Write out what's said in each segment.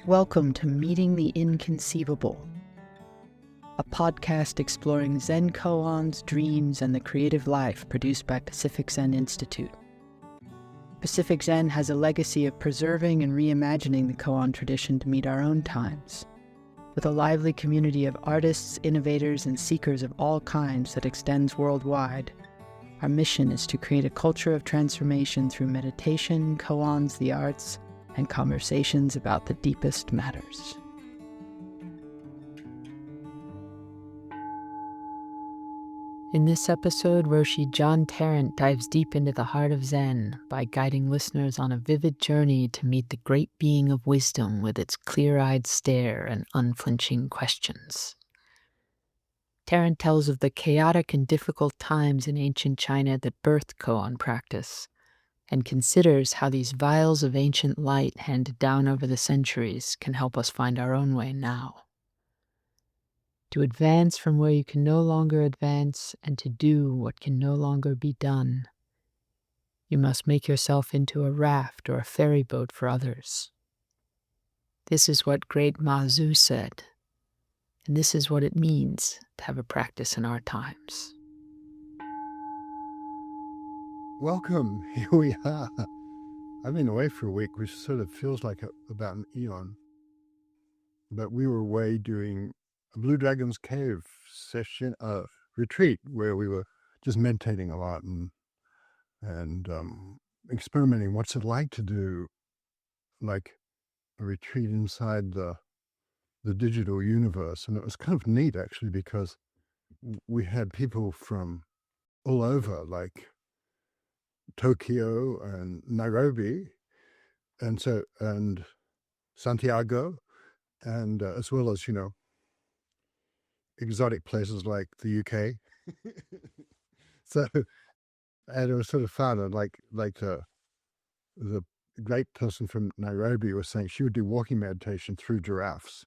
Welcome to Meeting the Inconceivable, a podcast exploring Zen koans, dreams, and the creative life produced by Pacific Zen Institute. Pacific Zen has a legacy of preserving and reimagining the koan tradition to meet our own times. With a lively community of artists, innovators, and seekers of all kinds that extends worldwide, our mission is to create a culture of transformation through meditation, koans, the arts, and conversations about the deepest matters. In this episode, Roshi John Tarrant dives deep into the heart of Zen by guiding listeners on a vivid journey to meet the great being of wisdom with its clear-eyed stare and unflinching questions. Tarrant tells of the chaotic and difficult times in ancient China that birthed koan practice, and considers how these vials of ancient light handed down over the centuries can help us find our own way now. To advance from where you can no longer advance and to do what can no longer be done, you must make yourself into a raft or a ferry boat for others. This is what great Ma Zu said, and this is what it means to have a practice in our times. Welcome, here we are. I've been away for a week, which sort of feels like about an eon. But we were away doing a Blue Dagon's cave session, retreat, where we were just meditating a lot and experimenting. What's it like to do like a retreat inside the digital universe? And it was kind of neat, actually, because we had people from all over, like Tokyo and Nairobi, and Santiago, and as well as exotic places like the UK. So, and it was sort of fun. And like the great person from Nairobi was saying she would do walking meditation through giraffes.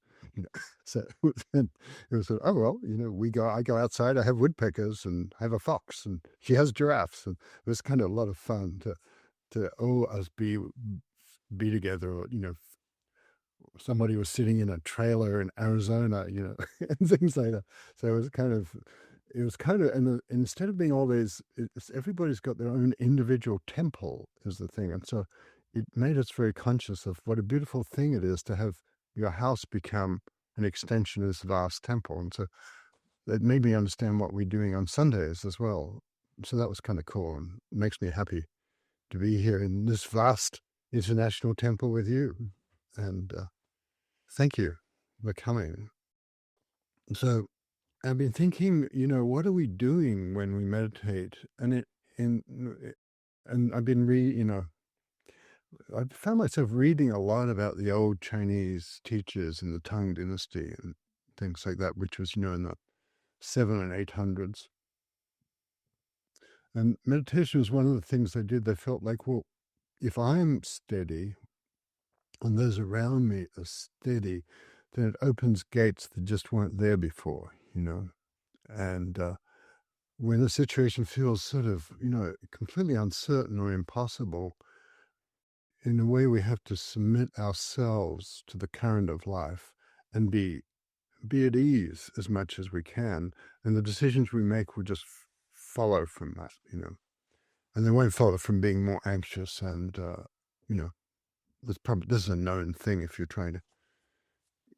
So it was sort of, oh well, I go outside, I have woodpeckers and I have a fox, and she has giraffes, and it was kind of a lot of fun to all us be together. Or somebody was sitting in a trailer in Arizona, and things like that. So it was kind of, and instead of being all these, everybody's got their own individual temple is the thing. And so it made us very conscious of what a beautiful thing it is to have your house become an extension of this vast temple. And so it made me understand what we're doing on Sundays as well. So that was kind of cool, and it makes me happy to be here in this vast international temple with you. And thank you for coming. So I've been thinking, what are we doing when we meditate? And I've been I found myself reading a lot about the old Chinese teachers in the Tang Dynasty and things like that, which was, in the 700s and 800s. And meditation was one of the things they did. They felt like, well, if I'm steady and those around me are steady, then it opens gates that just weren't there before, And when the situation feels sort of, completely uncertain or impossible, in a way we have to submit ourselves to the current of life and be at ease as much as we can. And the decisions we make will just follow from that, And they won't follow from being more anxious and, this is a known thing if you're trying to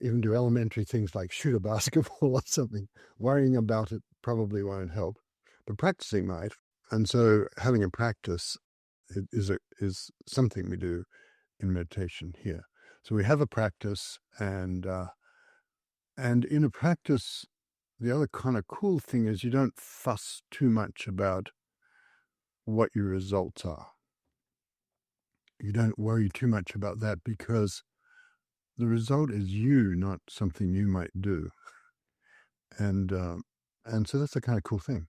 even do elementary things like shoot a basketball or something. Worrying about it probably won't help, but practicing might. And so having a practice is something we do in meditation here. So we have a practice, and in a practice, the other kind of cool thing is you don't fuss too much about what your results are. You don't worry too much about that, because the result is you, not something you might do. And so that's a kind of cool thing.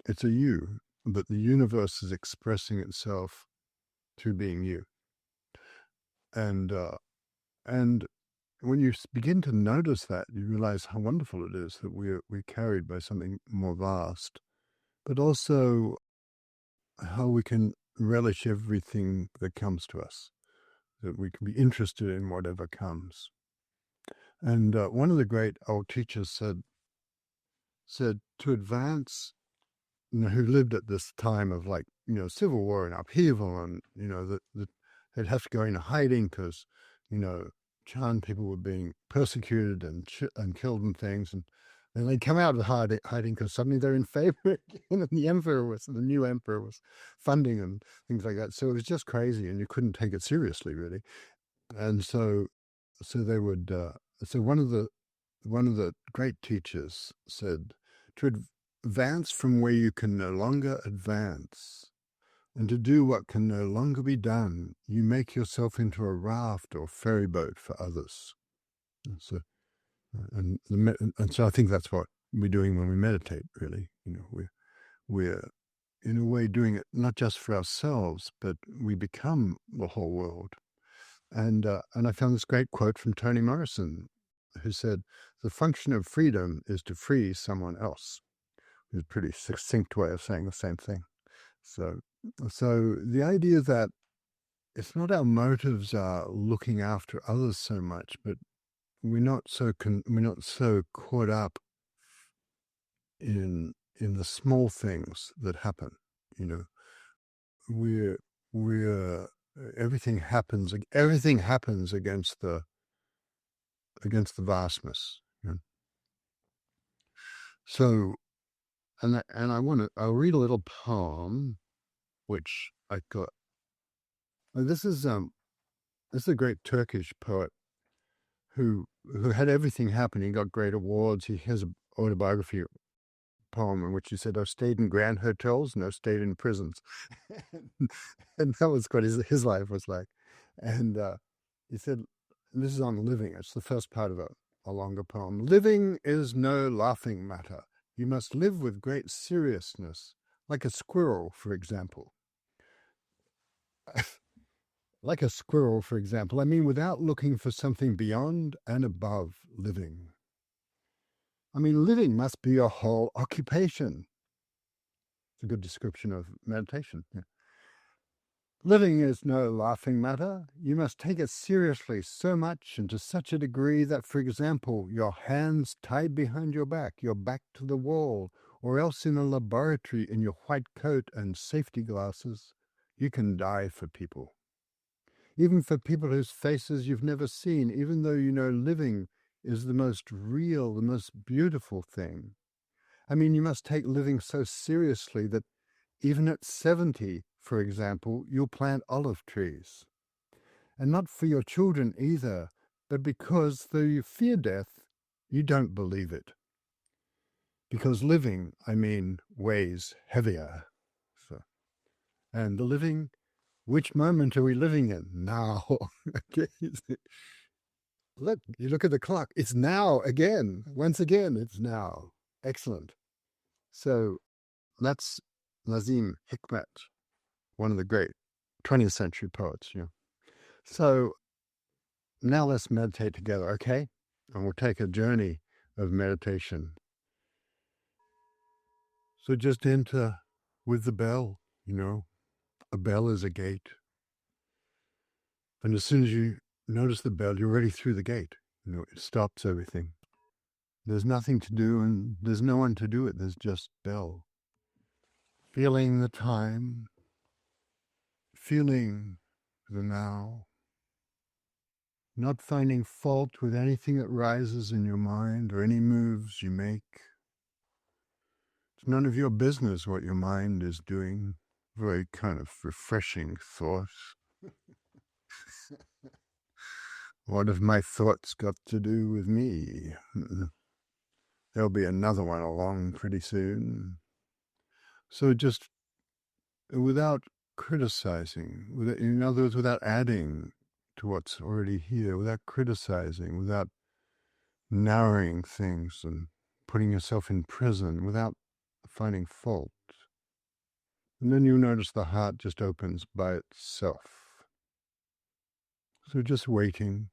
It's a you, but the universe is expressing itself through being you. And when you begin to notice that, you realize how wonderful it is that we're carried by something more vast, but also how we can relish everything that comes to us. that we can be interested in whatever comes. And one of the great old teachers said to advance, who lived at this time of, like, civil war and upheaval, and that they'd have to go into hiding because Chan people were being persecuted and killed and things, and then they'd come out of hiding because suddenly they're in favor again, and the new emperor was funding and things like that. So it was just crazy, and you couldn't take it seriously, really. And so they would. So one of the great teachers said to advance from where you can no longer advance, and to do what can no longer be done, you make yourself into a raft or ferry boat for others. And so, and so I think that's what we're doing when we meditate. Really, we're in a way doing it not just for ourselves, but we become the whole world. And I found this great quote from Toni Morrison, who said, "The function of freedom is to free someone else." It's a pretty succinct way of saying the same thing. So the idea that it's not our motives are looking after others so much, but we're not so caught up in the small things that happen. We're everything happens against the vastness. So, I'll read a little poem which I got. This is a great Turkish poet who had everything happen. He got great awards. He has an autobiography poem in which he said, "I've stayed in grand hotels and I've stayed in prisons." And that was what his life was like. And he said, and this is on living. It's the first part of a longer poem. "Living is no laughing matter. You must live with great seriousness, like a squirrel, for example." Like a squirrel, for example. I mean, without looking for something beyond and above living. I mean, living must be your whole occupation. It's a good description of meditation. Yeah. Living is no laughing matter. You must take it seriously so much and to such a degree that, for example, your hands tied behind your back to the wall, or else in a laboratory in your white coat and safety glasses, you can die for people. Even for people whose faces you've never seen, even though living is the most real, the most beautiful thing. I mean, you must take living so seriously that even at 70, for example, you'll plant olive trees. And not for your children either, but because though you fear death, you don't believe it. Because living, I mean, weighs heavier. So, and the living, which moment are we living in? Now. Okay. You look at the clock. It's now again. Once again, it's now. Excellent. So that's Nazim Hikmet, one of the great 20th century poets. So now let's meditate together, okay? And we'll take a journey of meditation. So just enter with the bell, A bell is a gate. And as soon as you notice the bell, you're already through the gate. It stops everything. There's nothing to do, and there's no one to do it. There's just bell. Feeling the time, feeling the now, not finding fault with anything that rises in your mind or any moves you make. It's none of your business what your mind is doing. Very kind of refreshing thought. What have my thoughts got to do with me? There'll be another one along pretty soon. So just without criticizing, in other words, without adding to what's already here, without criticizing, without narrowing things and putting yourself in prison, without finding fault. And then you notice the heart just opens by itself. So just waiting.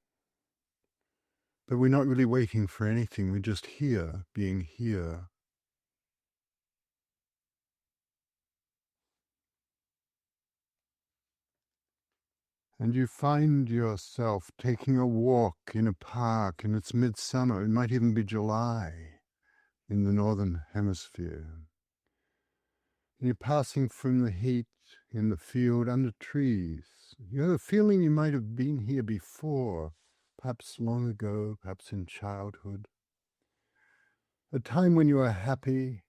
But we're not really waiting for anything. We're just here, being here. and you find yourself taking a walk in a park and it's midsummer, it might even be July in the northern hemisphere. And you're passing from the heat in the field under trees. You have a feeling you might have been here before, perhaps long ago, perhaps in childhood. A time when you are happy,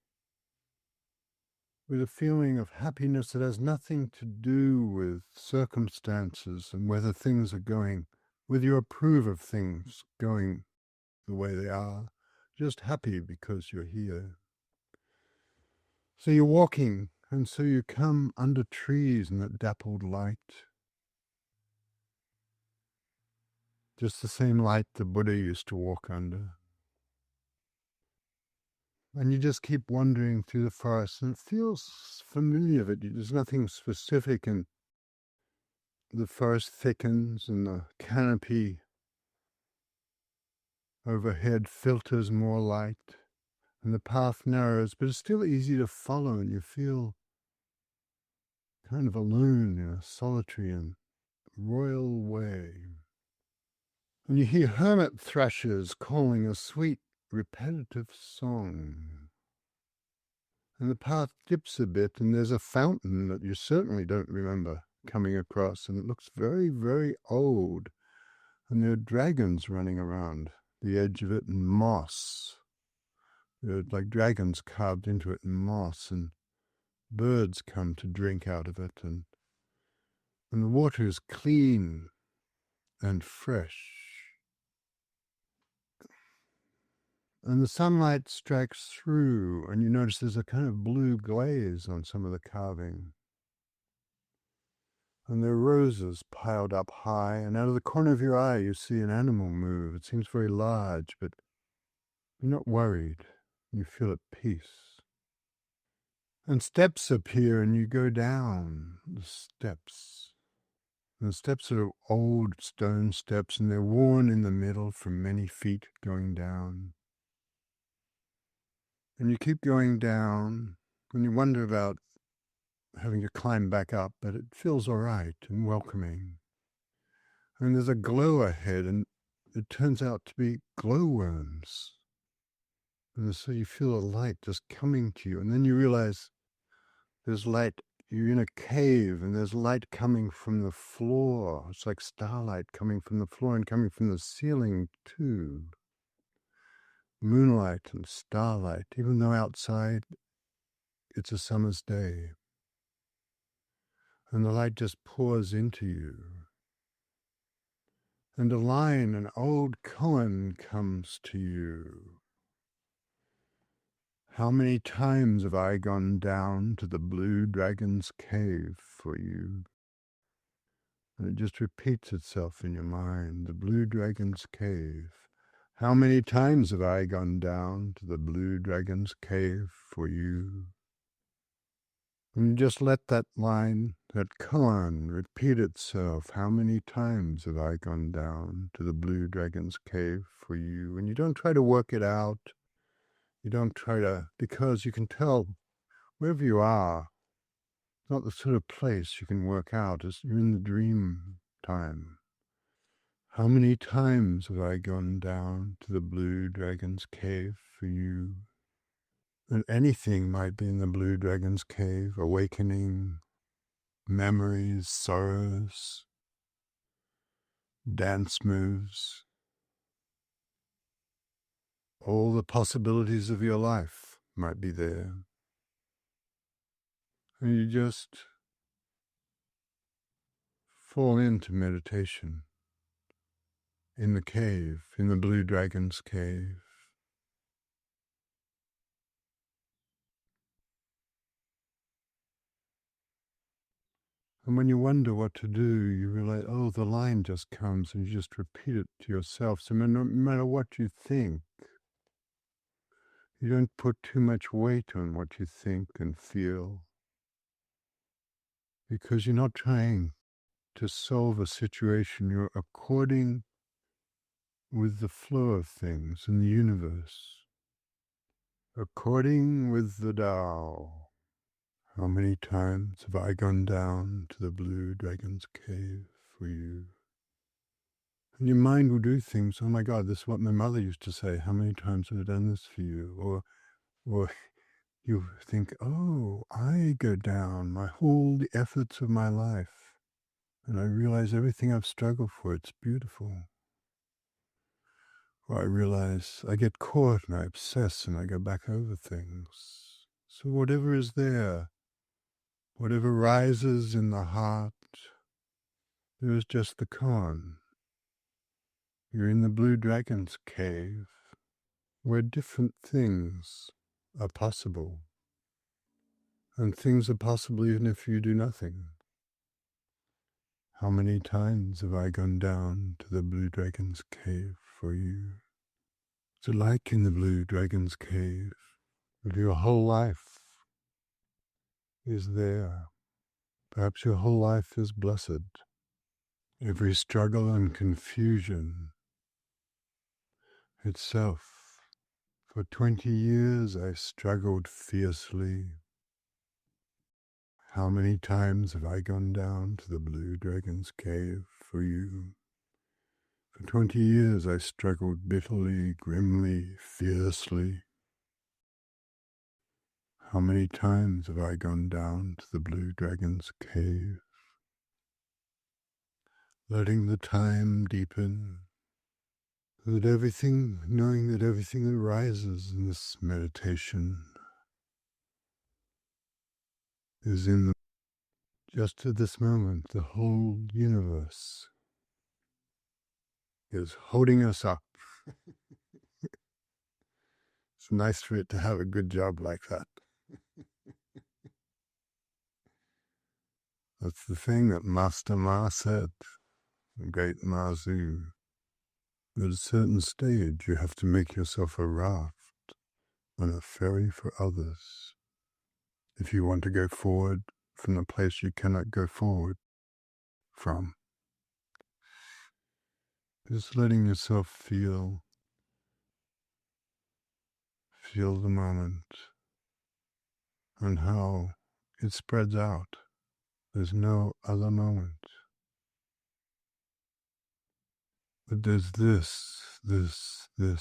with a feeling of happiness that has nothing to do with circumstances and whether things are going, whether you approve of things going the way they are, just happy because you're here. So you're walking, and so you come under trees in that dappled light, just the same light the Buddha used to walk under. And you just keep wandering through the forest, and it feels familiar. There's nothing specific, and the forest thickens, and the canopy overhead filters more light, and the path narrows, but it's still easy to follow, and you feel kind of alone in a solitary and royal way. And you hear hermit thrushes calling a sweet, repetitive song. And the path dips a bit, and there's a fountain that you certainly don't remember coming across, and it looks very, very old. And there are dragons running around the edge of it in moss. There are like dragons carved into it in moss, and birds come to drink out of it, and the water is clean and fresh. And the sunlight strikes through, and you notice there's a kind of blue glaze on some of the carving. And there are roses piled up high, and out of the corner of your eye you see an animal move. It seems very large, but you're not worried. You feel at peace. And steps appear, and you go down the steps. And the steps are old stone steps, and they're worn in the middle from many feet going down. And you keep going down, and you wonder about having to climb back up, but it feels all right and welcoming. And there's a glow ahead, and it turns out to be glowworms. And so you feel a light just coming to you, and then you realize there's light. You're in a cave, and there's light coming from the floor. It's like starlight coming from the floor and coming from the ceiling, too. Moonlight and starlight, even though outside it's a summer's day. And the light just pours into you. And a line, an old koan comes to you. How many times have I gone down to the Blue Dagon's cave for you? And it just repeats itself in your mind, the Blue Dagon's cave. How many times have I gone down to the Blue Dagon's cave for you? And you just let that line, that koan, repeat itself. How many times have I gone down to the Blue Dagon's cave for you? And you don't try to work it out. You don't try to, because you can tell wherever you are, it's not the sort of place you can work out. You're in the dream time. How many times have I gone down to the Blue Dagon's cave for you? And anything might be in the Blue Dagon's cave, awakening, memories, sorrows, dance moves, all the possibilities of your life might be there. And you just fall into meditation in the cave, in the Blue Dagon's cave. And when you wonder what to do, you realize, oh, the line just comes, and you just repeat it to yourself. So no matter what you think, you don't put too much weight on what you think and feel, because you're not trying to solve a situation. You're according with the flow of things in the universe, according with the Tao. How many times have I gone down to the Blue Dagon's cave for you. And your mind will do things. Oh my God, this is what my mother used to say. How many times have I done this for you? Or you think, oh, I go down all the efforts of my life, and I realize everything I've struggled for, it's beautiful. Or I realize I get caught and I obsess and I go back over things. So whatever is there, whatever rises in the heart, there is just the koan. You're in the Blue Dragon's cave, where different things are possible. And things are possible even if you do nothing. How many times have I gone down to the Blue Dragon's cave for you? So like in the Blue Dragon's cave, if your whole life is there, perhaps your whole life is blessed. Every struggle and confusion itself. For 20 years I struggled fiercely. How many times have I gone down to the Blue Dragon's cave for you? For 20 years I struggled bitterly, grimly, fiercely. How many times have I gone down to the Blue Dragon's cave? Letting the time deepen, knowing that everything that rises in this meditation is just at this moment, the whole universe is holding us up. It's nice for it to have a good job like that. That's the thing that Master Ma said, the great Mazu. At a certain stage, you have to make yourself a raft and a ferry for others. If you want to go forward from the place you cannot go forward from. Just letting yourself feel the moment and how it spreads out. There's no other moment. But there's this, the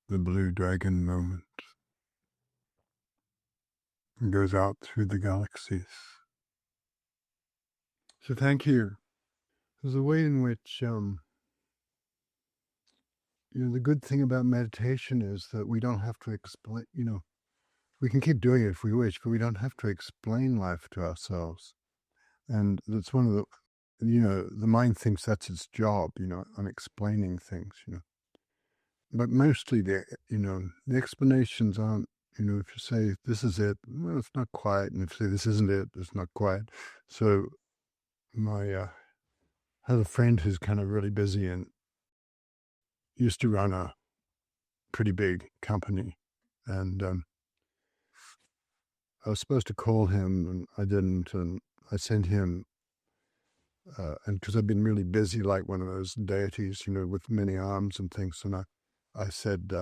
Blue Dragon moment. It goes out through the galaxies. So thank you. There's a way in which, the good thing about meditation is that we don't have to explain, we can keep doing it if we wish, but we don't have to explain life to ourselves. And that's one of the mind thinks that's its job, on explaining things, But mostly the explanations aren't, if you say this is it, well, it's not quite. And if you say this isn't it, it's not quite. So I have a friend who's kind of really busy and used to run a pretty big company. And I was supposed to call him and I didn't. And I sent him, and because I've been really busy, like one of those deities, with many arms and things. And I said,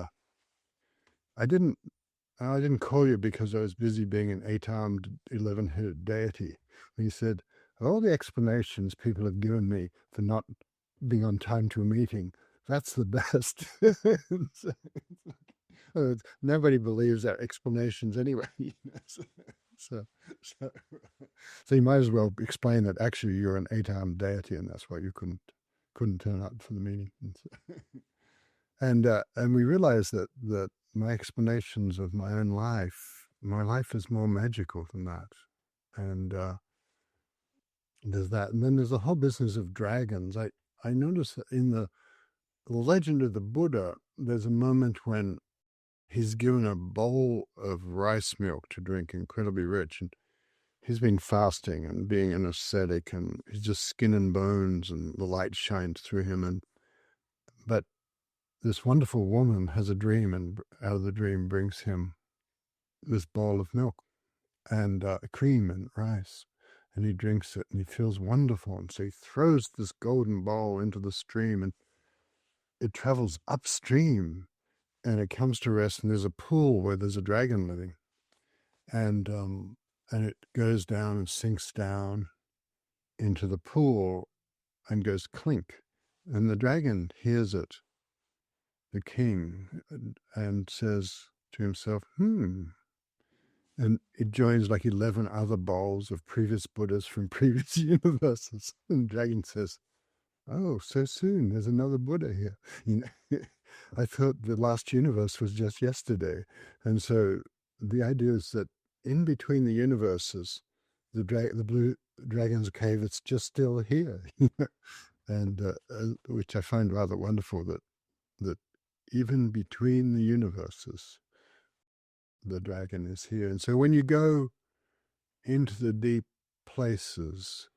I didn't call you because I was busy being an 8-armed, 11-headed deity. And he said, all the explanations people have given me for not being on time to a meeting, that's the best. Nobody believes our explanations anyway. So you might as well explain that actually you're an 8-armed deity and that's why you couldn't turn up for the meeting. And we realized that my explanations of my own life, my life is more magical than that. And there's that. And then there's the whole business of dragons. I noticed that in the legend of the Buddha, there's a moment when he's given a bowl of rice milk to drink, incredibly rich. And he's been fasting and being an ascetic, and he's just skin and bones, and the light shines through him. But this wonderful woman has a dream, and out of the dream brings him this bowl of milk and cream and rice. And he drinks it and he feels wonderful. And so he throws this golden bowl into the stream and it travels upstream and it comes to rest. And there's a pool where there's a dragon living. And it goes down and sinks down. into the pool and goes clink. And the dragon hears it, the king, and says to himself, And it joins like 11 other bowls of previous Buddhas from previous universes. And the dragon says, oh, so soon, there's another Buddha here. I thought the last universe was just yesterday. And so the idea is that in between the universes, the Blue Dragon's cave, it's just still here. And which I find rather wonderful, that even between the universes, the dragon is here. And so when you go into the deep places,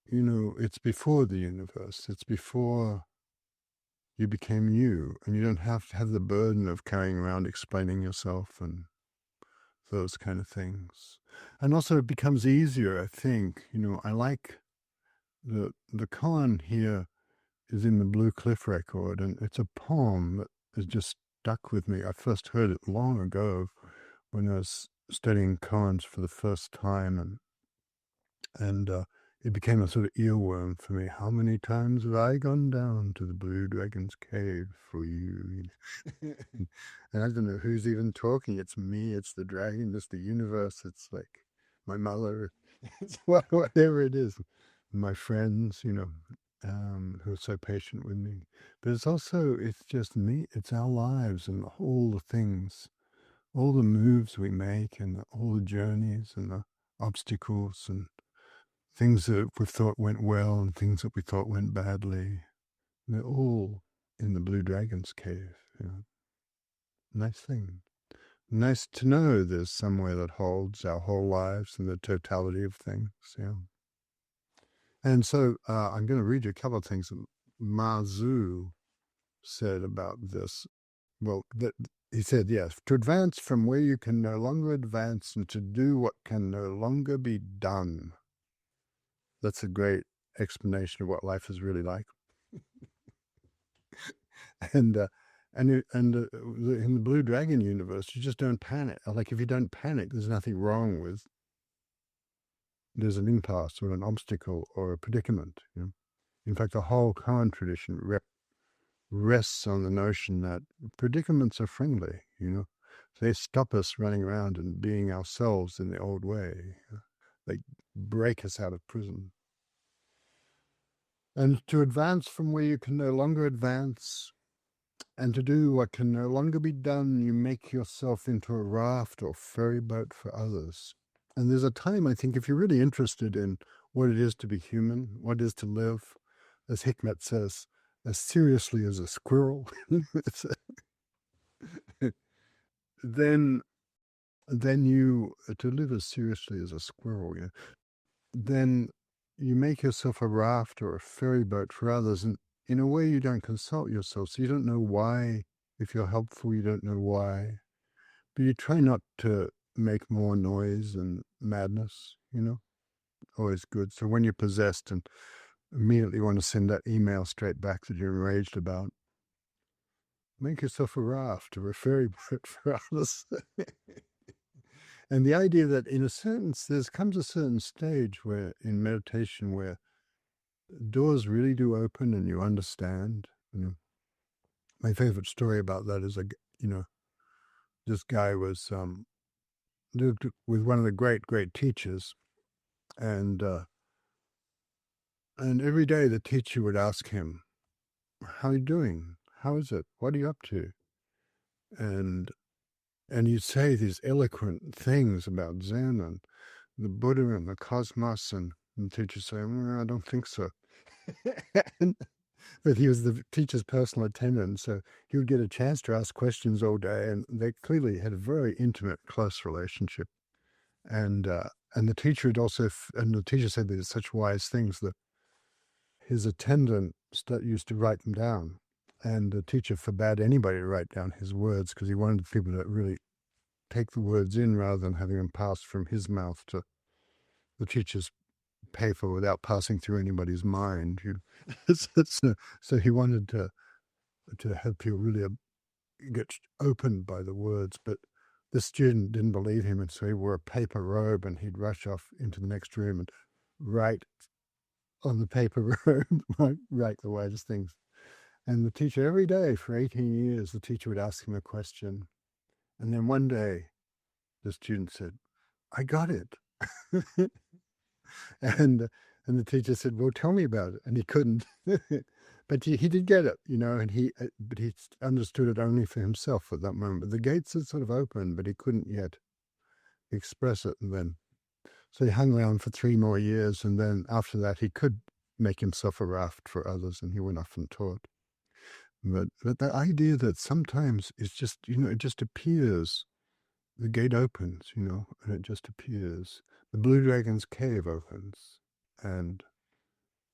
it's before the universe. It's before you became you, and you don't have to have the burden of carrying around explaining yourself and those kind of things. And also it becomes easier, I think. I like the koan here is in the Blue Cliff record, and it's a poem that has just stuck with me. I first heard it long ago when I was studying koans for the first time, and it became a sort of earworm for me. How many times have I gone down to the Blue Dragon's cave for you? And I don't know who's even talking. It's me, it's the dragon, it's the universe, it's like my mother, it's whatever it is. My friends, who are so patient with me. But it's just me, it's our lives and all the things, all the moves we make and all the journeys and the obstacles and things that we thought went well and things that we thought went badly. They're all in the Blue Dragon's cave. Nice thing. Nice to know there's somewhere that holds our whole lives and the totality of things. And so I'm going to read you a couple of things that Ma Zu said about this. Well, he said, yes, to advance from where you can no longer advance and to do what can no longer be done. That's a great explanation of what life is really like. And in the Blue Dragon universe, you just don't panic. Like if you don't panic, there's nothing wrong with. There's an impasse or an obstacle or a predicament. In fact, the whole koan tradition rests on the notion that predicaments are friendly. They stop us running around and being ourselves in the old way. They break us out of prison. And to advance from where you can no longer advance, and to do what can no longer be done, you make yourself into a raft or ferry boat for others. And there's a time, I think, if you're really interested in what it is to be human, what it is to live, as Hikmet says, as seriously as a squirrel, then you, to live as seriously as a squirrel, then you make yourself a raft or a ferry boat for others. And in a way, you don't consult yourself. So you don't know why. If you're helpful, you don't know why. But you try not to make more noise and madness, always good. So when you're possessed and immediately want to send that email straight back that you're enraged about, make yourself a raft or a ferry boat for others. And the idea that in a sense, comes a certain stage where in meditation where doors really do open and you understand. My favorite story about that is, this guy was lived with one of the great teachers, and every day the teacher would ask him, "How are you doing? How is it? What are you up to?" And he'd say these eloquent things about Zen and the Buddha and the cosmos, and the teacher say, "I don't think so." But he was the teacher's personal attendant, so he would get a chance to ask questions all day, and they clearly had a very intimate, close relationship. And the teacher had also, and the teacher said these such wise things that his attendant used to write them down, and the teacher forbade anybody to write down his words because he wanted people to really take the words in rather than having them pass from his mouth to the teacher's paper without passing through anybody's mind. So he wanted to have people really get opened by the words, but the student didn't believe him, and so he wore a paper robe and he'd rush off into the next room and write on the paper, write the widest things. And the teacher, every day for 18 years, the teacher would ask him a question. And then one day, the student said, I got it. and and the teacher said, well, tell me about it. And he couldn't. But he did get it, and but he understood it only for himself at that moment. But the gates had sort of opened, but he couldn't yet express it. And then, so he hung around for 3 more years. And then after that, he could make himself a raft for others, and he went off and taught. But the idea that sometimes it's just, it just appears. The gate opens, and it just appears. The Blue Dragon's cave opens, and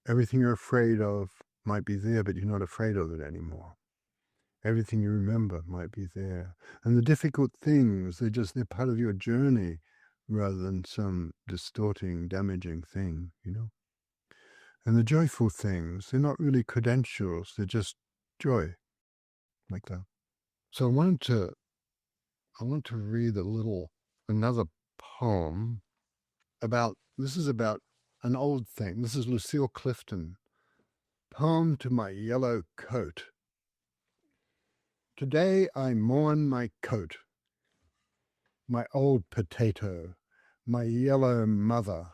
everything you're afraid of might be there, but you're not afraid of it anymore. Everything you remember might be there. And the difficult things, they're part of your journey rather than some distorting, damaging thing, And the joyful things, they're not really credentials, they're just joy, like that. So I want to read another poem this is about an old thing. This is Lucille Clifton. Poem to my yellow coat. Today I mourn my coat, my old potato, my yellow mother,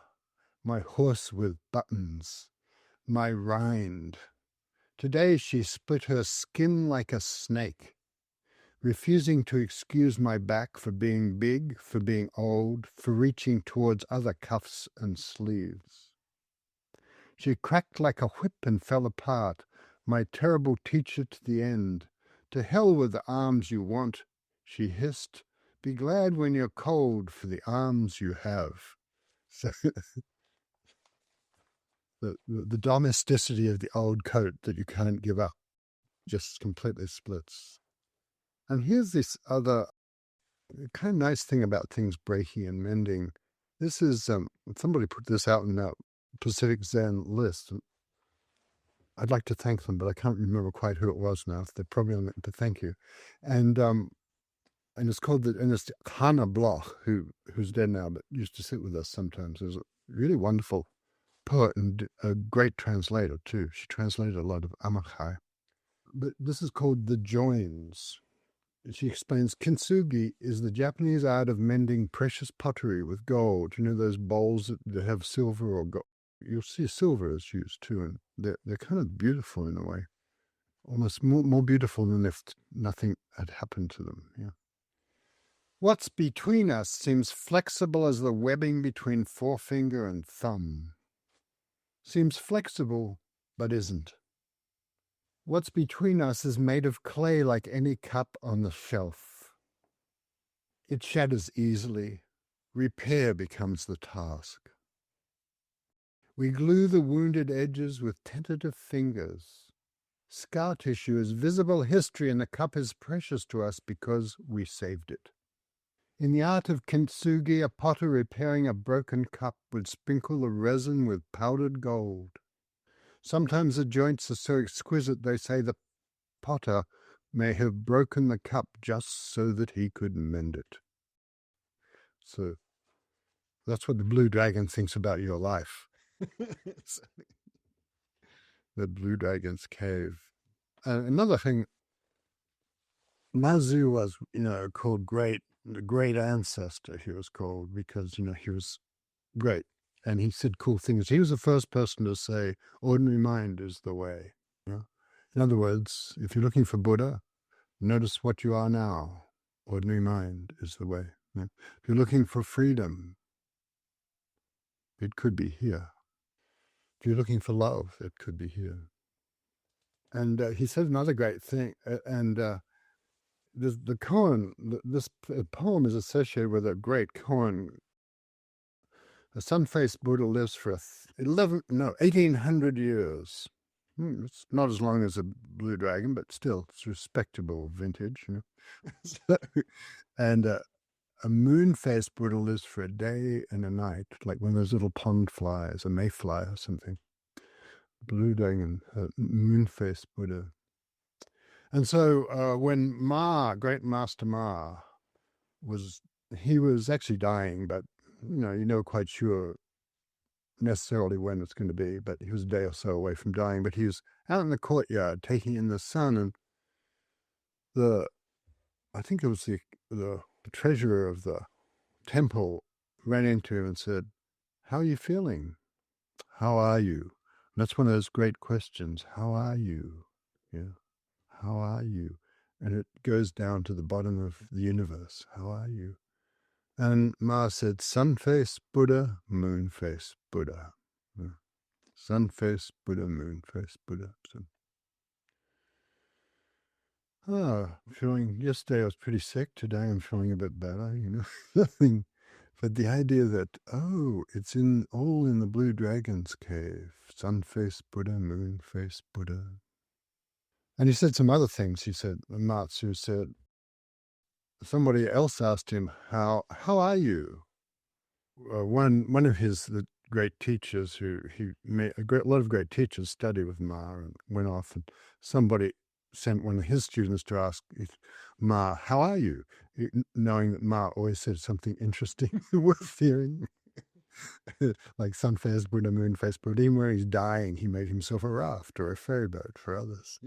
my horse with buttons, my rind. Today she split her skin like a snake, refusing to excuse my back for being big, for being old, for reaching towards other cuffs and sleeves. She cracked like a whip and fell apart, my terrible teacher to the end. To hell with the arms you want, she hissed. Be glad when you're cold for the arms you have. So the domesticity of the old coat that you can't give up just completely splits. And here's this other kind of nice thing about things breaking and mending. This is somebody put this out in that Pacific Zen list. I'd like to thank them, but I can't remember quite who it was now. They're probably on it, but thank you. And it's called it's Hannah Bloch, who's dead now, but used to sit with us sometimes. There's a really wonderful poet and a great translator too. She translated a lot of Amachai. But this is called The Joins. She explains, kintsugi is the Japanese art of mending precious pottery with gold. Those bowls that have silver or gold. You'll see silver is used too, and they're kind of beautiful in a way, almost more beautiful than if nothing had happened to them. Yeah. What's between us seems flexible as the webbing between forefinger and thumb. Seems flexible, but isn't. What's between us is made of clay like any cup on the shelf. It shatters easily. Repair becomes the task. We glue the wounded edges with tentative fingers. Scar tissue is visible history, and the cup is precious to us because we saved it. In the art of kintsugi, a potter repairing a broken cup would sprinkle the resin with powdered gold. Sometimes the joints are so exquisite they say the potter may have broken the cup just so that he could mend it. So that's what the Blue Dragon thinks about your life. The Blue Dragon's cave. Another thing, Mazu was, called the great ancestor, he was called, because, he was great. And he said cool things. He was the first person to say, ordinary mind is the way. In other words, if you're looking for Buddha, notice what you are now. Ordinary mind is the way. If you're looking for freedom, it could be here. If you're looking for love, it could be here. And he said another great thing, the koan, this poem is associated with a great koan. A sun-faced Buddha lives for 1,800 years. It's not as long as a blue dragon, but still, it's respectable vintage, And a moon-faced Buddha lives for a day and a night, like one of those little pond flies, a mayfly or something. Blue dragon, moon-faced Buddha. And so when great master Ma, he was actually dying, but you're never quite sure necessarily when it's going to be, but he was a day or so away from dying. But he was out in the courtyard taking in the sun, and I think it was the treasurer of the temple ran into him and said, "How are you feeling? How are you?" And that's one of those great questions. How are you? Yeah. How are you? And it goes down to the bottom of the universe. How are you? And Ma said, sun face Buddha, moon face Buddha. Yeah. Sun face Buddha, moon face Buddha. So, yesterday I was pretty sick. Today I'm feeling a bit better, nothing. But the idea that, it's all in the Blue Dragon's cave. Sun face Buddha, moon face Buddha. And he said some other things. He said, Matsu said, somebody else asked him, how are you? One of the great teachers who he made lot of great teachers studied with Ma and went off, and somebody sent one of his students to ask Ma, how are you? Knowing that Ma always said something interesting worth hearing. Like sun face Buddha, moon face Buddha. Even when he's dying, he made himself a raft or a ferry boat for others.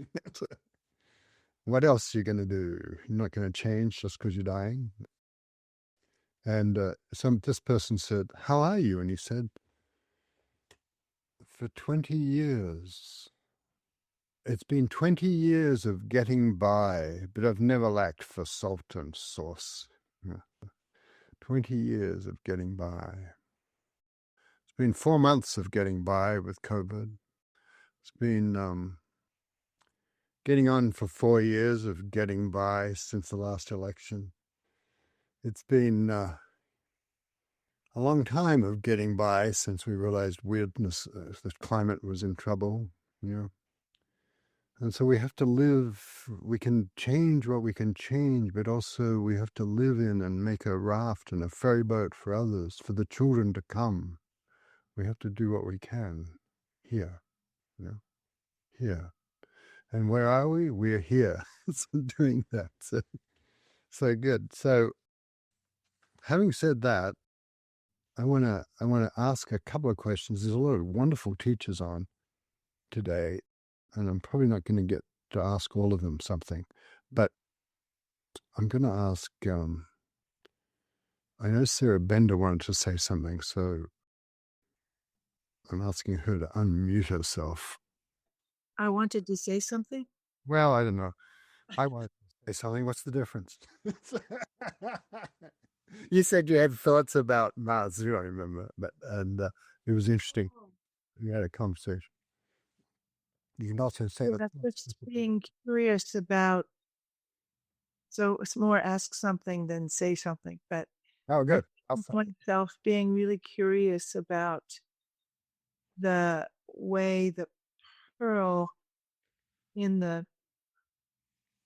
What else are you going to do? You're not going to change just because you're dying. And this person said, how are you? And he said, for 20 years. It's been 20 years of getting by, but I've never lacked for salt and sauce. Yeah. 20 years of getting by. It's been 4 months of getting by with COVID. It's been getting on for 4 years of getting by since the last election. It's been a long time of getting by since we realized weirdness, that climate was in trouble, And so we have to live, we can change what we can change, but also we have to live in and make a raft and a ferry boat for others, for the children to come. We have to do what we can here, here. And where are we? We're here. So doing that. So good. So having said that, I wanna ask a couple of questions. There's a lot of wonderful teachers on today, and I'm probably not going to get to ask all of them something, but I'm going to ask. I know Sarah Bender wanted to say something, so I'm asking her to unmute herself. I wanted to say something. Well, I don't know. I wanted to say something. What's the difference? You said you had thoughts about Mazu, I remember, and it was interesting. We had a conversation. You can also say that. That's just being curious about. So it's more ask something than say something. But Oh, good. I find myself being really curious about the way the pearl in the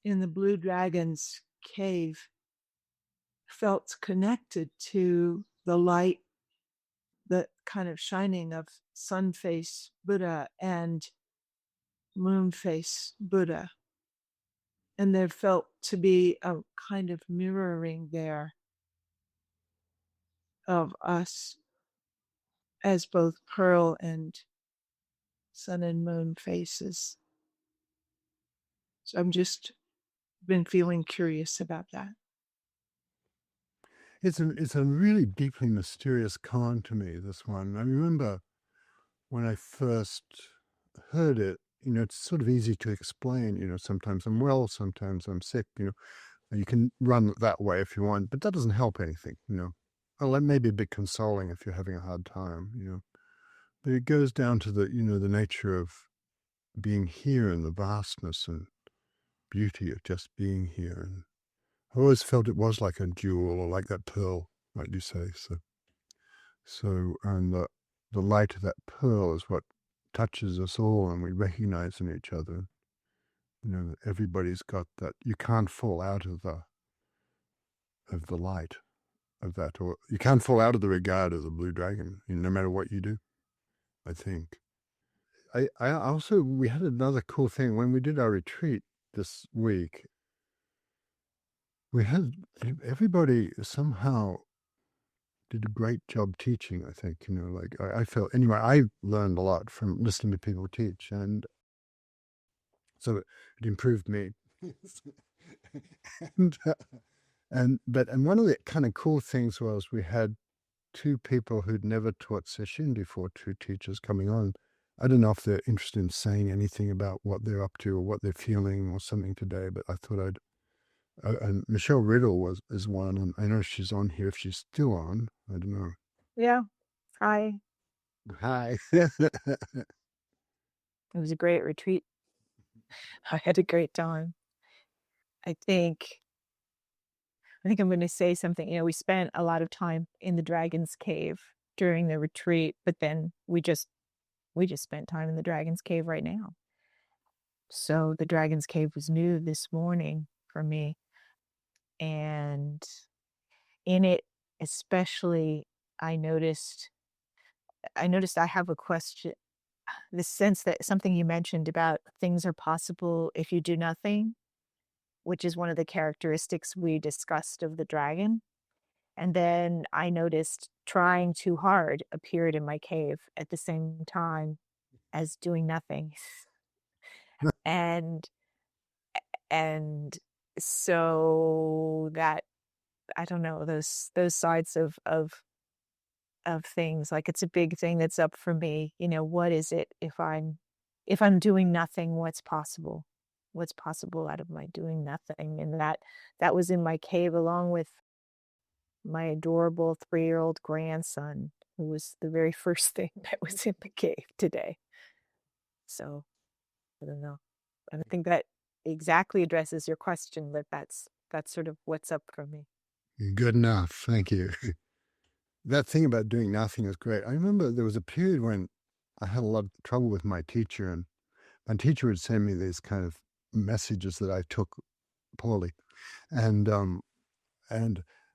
Blue Dragon's cave felt connected to the light, the kind of shining of sun face Buddha and moon face Buddha. And there felt to be a kind of mirroring there of us as both pearl and sun and moon faces. So I'm just been feeling curious about that. It's a really deeply mysterious koan to me, this one. I remember when I first heard it, it's sort of easy to explain. Sometimes I'm well, sometimes I'm sick, You can run that way if you want, but that doesn't help anything, Well, that may be a bit consoling if you're having a hard time, But it goes down to the nature of being here and the vastness and beauty of just being here. And I always felt it was like a jewel or like that pearl, like you say. And the light of that pearl is what touches us all, and we recognize in each other. Everybody's got that. You can't fall out of the light of that, or you can't fall out of the regard of the Blue Dragon, no matter what you do, I think. I also, we had another cool thing when we did our retreat this week. We had everybody somehow did a great job teaching, I think. Like I felt, anyway, I learned a lot from listening to people teach, and so it improved me. and and one of the kind of cool things was we had two people who'd never taught session before, two teachers coming on. I don't know if they're interested in saying anything about what they're up to or what they're feeling or something today, but I thought I'd. And Michelle Riddle is one, and I know she's on here. If she's still on, I don't know. Yeah. Hi. Hi. It was a great retreat. I had a great time. I think I'm going to say something. We spent a lot of time in the Dragon's Cave during the retreat, but then we just spent time in the Dragon's Cave right now. So the Dragon's Cave was new this morning for me. And in it, especially, I noticed I have a question. The sense that something you mentioned about things are possible if you do nothing, which is one of the characteristics we discussed of the dragon. And then I noticed trying too hard appeared in my cave at the same time as doing nothing. And and so that, I don't know, those sides of things, like it's a big thing that's up for me. What is it if I'm doing nothing, what's possible? What's possible out of my doing nothing? And that was in my cave along with my adorable 3-year-old grandson, who was the very first thing that was in the cave today. So I don't know. I don't think that exactly addresses your question, but that's sort of what's up for me. Good enough. Thank you. That thing about doing nothing is great. I remember there was a period when I had a lot of trouble with my teacher, and my teacher would send me these kind of messages that I took poorly, and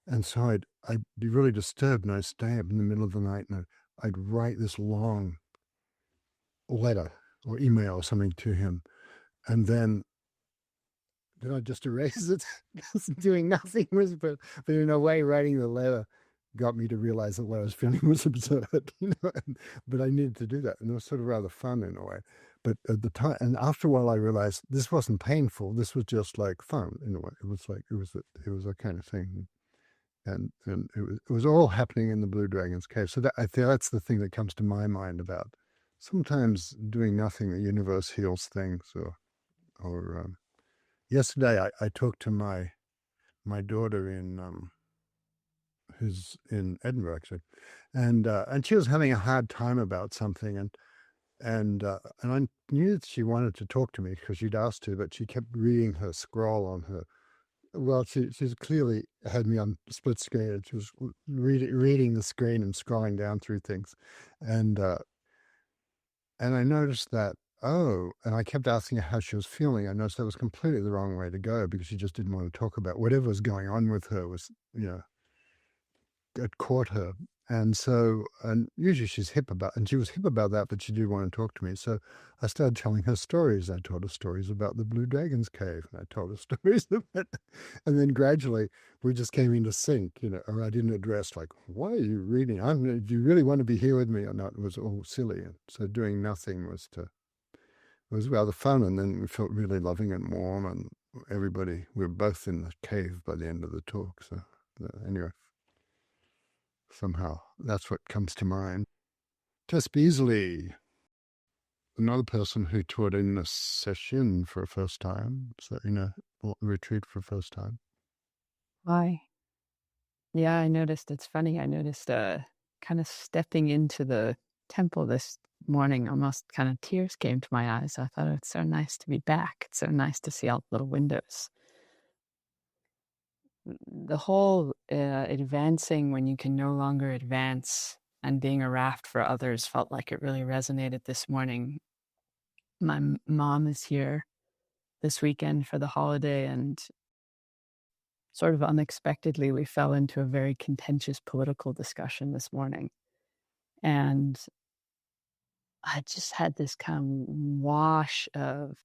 and so I'd be really disturbed, and I'd stay up in the middle of the night, and I'd write this long letter or email or something to him, and then I just erase it. Doing nothing was, but in a way, writing the letter got me to realize that what I was feeling was absurd, but I needed to do that, and it was sort of rather fun in a way. But at the time, and after a while, I realized this wasn't painful. This was just like fun in a way. It was like it was a kind of thing, and it was all happening in the Blue Dragon's cave. So I think that's the thing that comes to my mind about sometimes doing nothing. The universe heals things, or yesterday I talked to my daughter who's in Edinburgh actually, and she was having a hard time about something, and I knew that she wanted to talk to me because she'd asked to, but she kept reading her scroll on her. Well, she's clearly had me on split screen, and she was reading the screen and scrolling down through things, and I noticed that. Oh, and I kept asking her how she was feeling. I noticed that was completely the wrong way to go because she just didn't want to talk about whatever was going on with her. Was it caught her. And so, and usually she's hip about, and she was hip about that, but she did want to talk to me. So I started telling her stories. I told her stories about the Blue Dragon's cave, and I told her stories about, and then gradually we just came into sync, or I didn't address like, why are you reading? Do you really want to be here with me or not? It was all silly. And so doing nothing was rather fun. And then we felt really loving and warm, and we were both in the cave by the end of the talk. So anyway. Somehow, that's what comes to mind. Tess Beasley, another person who taught in a session for a first time, so in a retreat for a first time. Why? Yeah, I noticed. It's funny. I noticed kind of stepping into the temple this morning, almost kind of tears came to my eyes. I thought it's so nice to be back. It's so nice to see all the little windows. The whole advancing when you can no longer advance and being a raft for others felt like it really resonated this morning. My mom is here this weekend for the holiday, and sort of unexpectedly, we fell into a very contentious political discussion this morning. And I just had this kind of wash of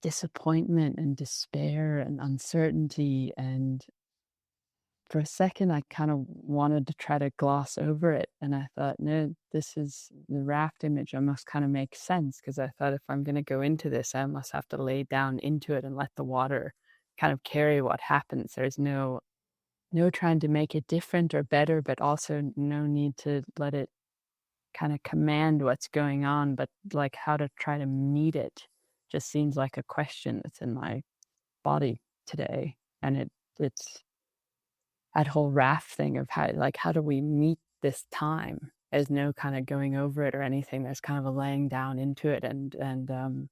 disappointment and despair and uncertainty and for a second, I kind of wanted to try to gloss over it. And I thought, no, this is the raft image. I must kind of make sense, because I thought if I'm going to go into this, I must have to lay down into it and let the water kind of carry what happens. There's no trying to make it different or better, but also no need to let it kind of command what's going on, but like how to try to meet it just seems like a question that's in my body today. And it's that whole raft thing of how do we meet this time? There's no kind of going over it or anything. There's kind of a laying down into it. And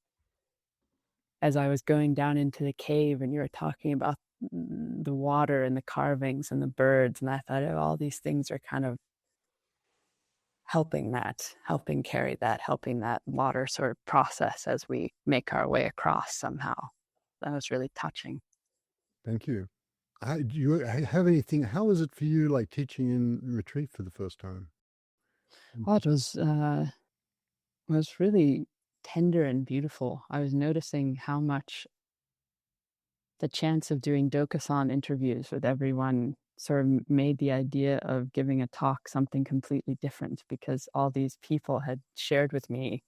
as I was going down into the cave and you were talking about the water and the carvings and the birds, and I thought, oh, all these things are kind of helping carry that, helping that water sort of process as we make our way across somehow. That was really touching. Thank you. Do you have anything? How was it for you, like teaching in retreat for the first time? Oh, it was really tender and beautiful. I was noticing how much the chance of doing Dokusan interviews with everyone sort of made the idea of giving a talk something completely different, because all these people had shared with me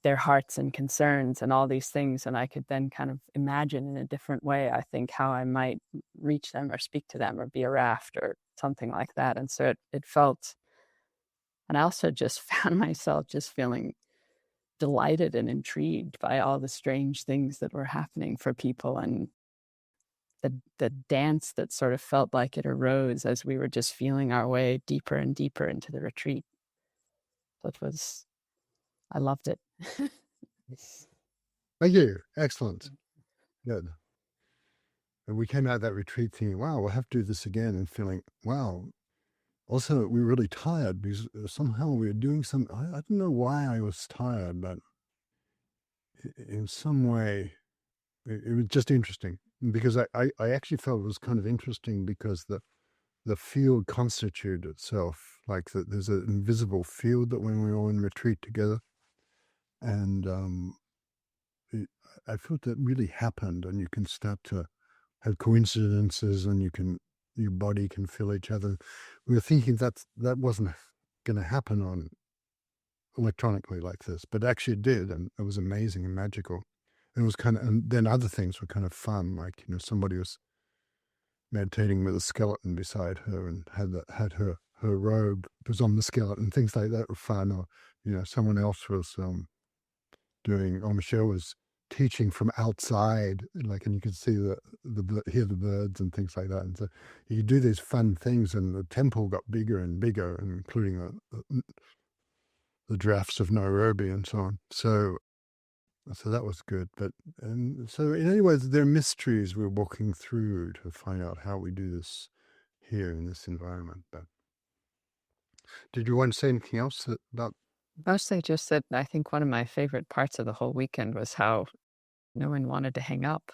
their hearts and concerns and all these things, and I could then kind of imagine in a different way, I think, how I might reach them or speak to them or be a raft or something like that. And so it felt, and I also just found myself just feeling delighted and intrigued by all the strange things that were happening for people, and the dance that sort of felt like it arose as we were just feeling our way deeper and deeper into the retreat. I loved it. Thank you. Excellent. Good. And we came out of that retreat thinking, wow, we'll have to do this again, and feeling, wow. Also, we were really tired because somehow we were doing some, I don't know why I was tired, but in some way, it was just interesting, because I actually felt it was kind of interesting because the field constituted itself, like there's an invisible field that when we're all in retreat together, and I felt that really happened, and you can start to have coincidences, and your body can feel each other. We were thinking that wasn't going to happen on electronically like this, but actually it did, and it was amazing and magical. It was kind of, and then other things were kind of fun, like somebody was meditating with a skeleton beside her and had her robe was on the skeleton. Things like that were fun. Or someone else was or Michelle was teaching from outside, like, and you could see hear the birds and things like that. And so you do these fun things, and the temple got bigger and bigger, and including the drafts of Nairobi and so on. So that was good. And so in any ways, there are mysteries we're walking through to find out how we do this here in this environment. But did you want to say anything else about? Mostly just that I think one of my favorite parts of the whole weekend was how no one wanted to hang up.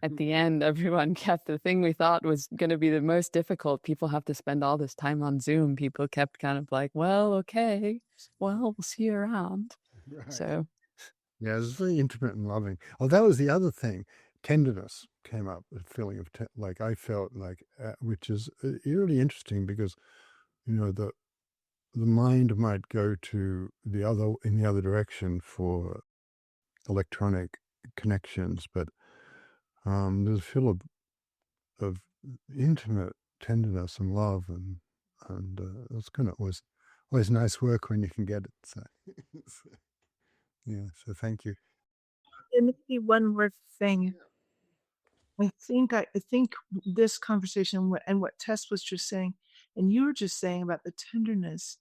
At the end, everyone kept the thing we thought was going to be the most difficult. People have to spend all this time on Zoom. People kept kind of like, well, okay, well, we'll see you around. Right. So, yeah, it was very intimate and loving. Oh, that was the other thing. Tenderness came up, a feeling of like I felt like, which is really interesting, because the mind might go to in the other direction for electronic connections, but there's a feel of intimate tenderness and love, and it's kind of always nice work when you can get it. So, yeah, so thank you. And maybe one more thing. I think this conversation and what Tess was just saying, and you were just saying about the tenderness,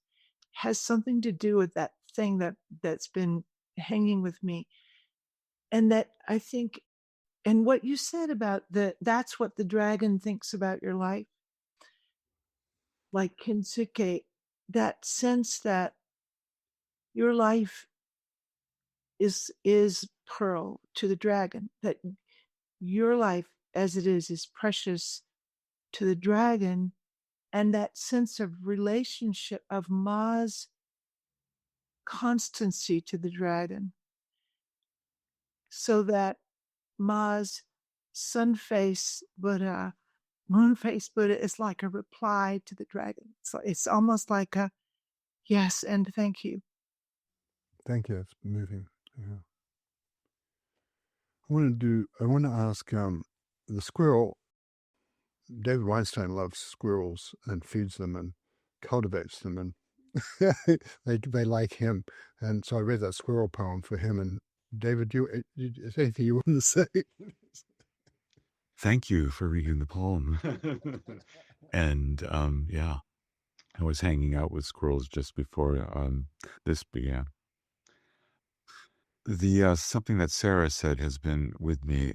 has something to do with that thing that's been hanging with me, and that I think, and what you said about that's what the dragon thinks about your life, like Kinsuke, that sense that your life is pearl to the dragon, that your life as it is precious to the dragon, and that sense of relationship of Ma's constancy to the dragon, so that Ma's sun face Buddha moon-faced Buddha is like a reply to the dragon. So it's almost like a yes and thank you. Thank you. It's moving. Yeah. I want to ask the squirrel. David Weinstein loves squirrels and feeds them and cultivates them, and they like him. And so I read that squirrel poem for him. And David, is there anything you want to say? Thank you for reading the poem. And yeah, I was hanging out with squirrels just before this began. The something that Sarah said has been with me,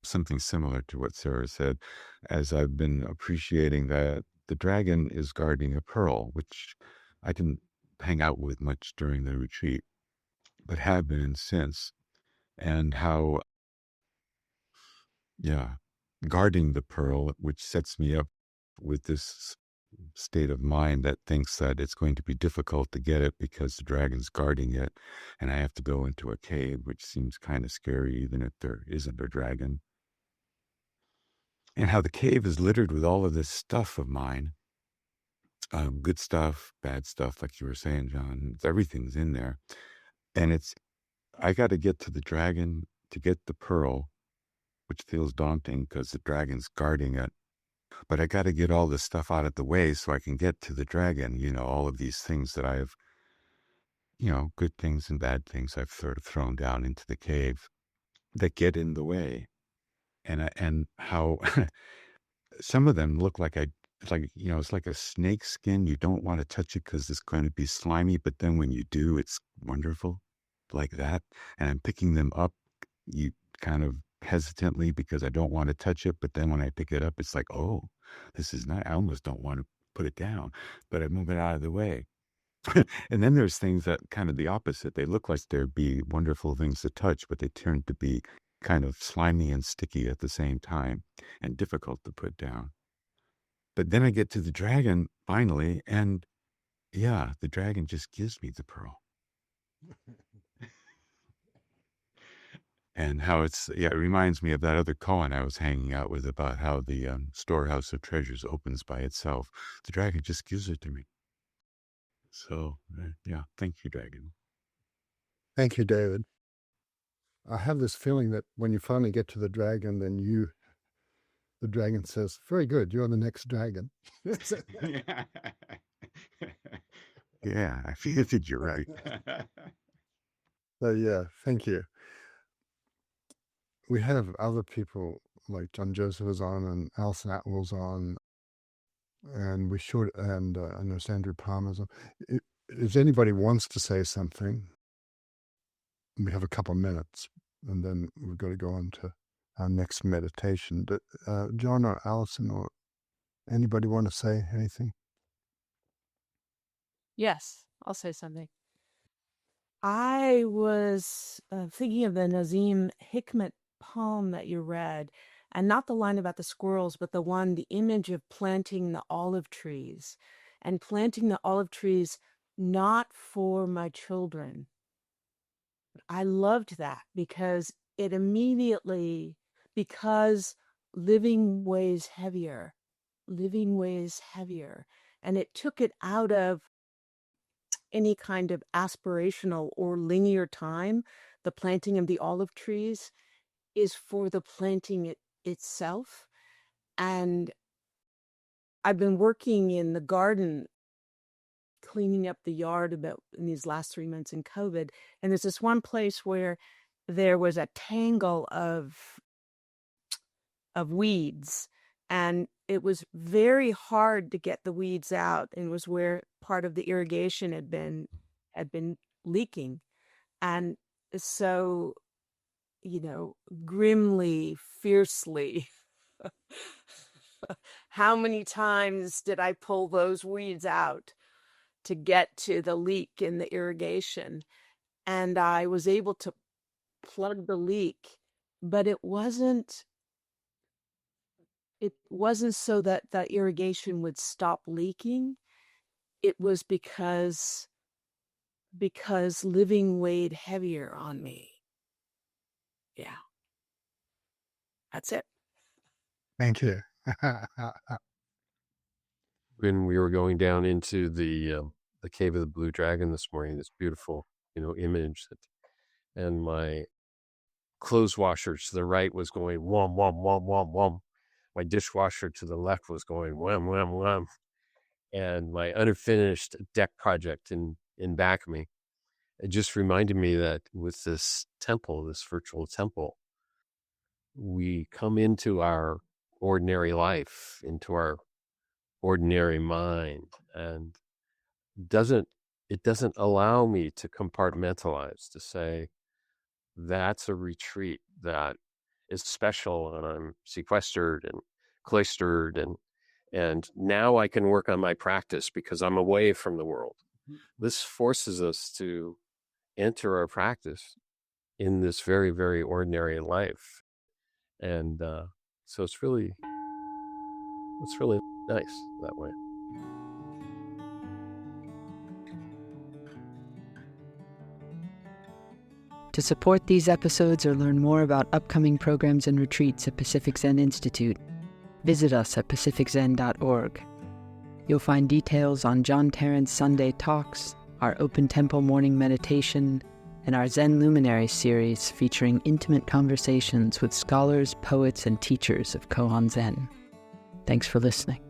something similar to what Sarah said, as I've been appreciating that the dragon is guarding a pearl, which I didn't hang out with much during the retreat, but have been since, and how, yeah, guarding the pearl, which sets me up with this state of mind that thinks that it's going to be difficult to get it because the dragon's guarding it, and I have to go into a cave, which seems kind of scary, even if there isn't a dragon. And how the cave is littered with all of this stuff of mine, good stuff, bad stuff, like you were saying, John. Everything's in there, and I got to get to the dragon to get the pearl, which feels daunting because the dragon's guarding it. But I got to get all this stuff out of the way so I can get to the dragon. All of these things that I've, good things and bad things I've sort of thrown down into the cave that get in the way. And how some of them look like it's like a snake skin. You don't want to touch it because it's going to be slimy. But then when you do, it's wonderful like that. And I'm picking them up, you kind of hesitantly because I don't want to touch it. But then when I pick it up, it's like, oh, this is nice. I almost don't want to put it down, but I move it out of the way. And then there's things that kind of the opposite. They look like there'd be wonderful things to touch, but they turn to be kind of slimy and sticky at the same time and difficult to put down. But then I get to the dragon finally, and yeah, the dragon just gives me the pearl. And how it reminds me of that other koan I was hanging out with about how the storehouse of treasures opens by itself. The dragon just gives it to me. So, yeah, thank you, dragon. Thank you, David. I have this feeling that when you finally get to the dragon, then the dragon says, very good, you're the next dragon. Yeah, I figured you're right. So yeah, thank you. We have other people like John Joseph is on and Al Satwell's on, and I know Sandra Palmer's on. If anybody wants to say something, we have a couple of minutes, and then we've got to go on to our next meditation. But John or Allison or anybody want to say anything? Yes, I'll say something. I was thinking of the Nazim Hikmet poem that you read, and not the line about the squirrels, but the image of planting the olive trees, and planting the olive trees not for my children. I loved that because it immediately, because living weighs heavier, and it took it out of any kind of aspirational or linear time. The planting of the olive trees is for the planting itself. And I've been working in the garden, cleaning up the yard about in these last 3 months in COVID. And there's this one place where there was a tangle of weeds, and it was very hard to get the weeds out, and it was where part of the irrigation had been leaking. And so, grimly, fiercely, how many times did I pull those weeds out to get to the leak in the irrigation? And I was able to plug the leak, but it wasn't so that the irrigation would stop leaking. It was because living weighed heavier on me. Yeah. That's it. Thank you. When we were going down into the cave of the Blue Dragon this morning, this beautiful, image and my clothes washer to the right was going wham, wham, wham, wham, wham. My dishwasher to the left was going wham, wham, wham. And my unfinished deck project in back of me, it just reminded me that with this temple, this virtual temple, we come into our ordinary life, into our ordinary mind, and it doesn't allow me to compartmentalize, to say that's a retreat that is special and I'm sequestered and cloistered and now I can work on my practice because I'm away from the world. This forces us to enter our practice in this very, very ordinary life. And so it's really nice that way. To support these episodes or learn more about upcoming programs and retreats at Pacific Zen Institute, visit us at pacificzen.org. You'll find details on John Tarrant's Sunday talks, our Open Temple morning meditation, and our Zen Luminary series featuring intimate conversations with scholars, poets, and teachers of koan Zen. Thanks for listening.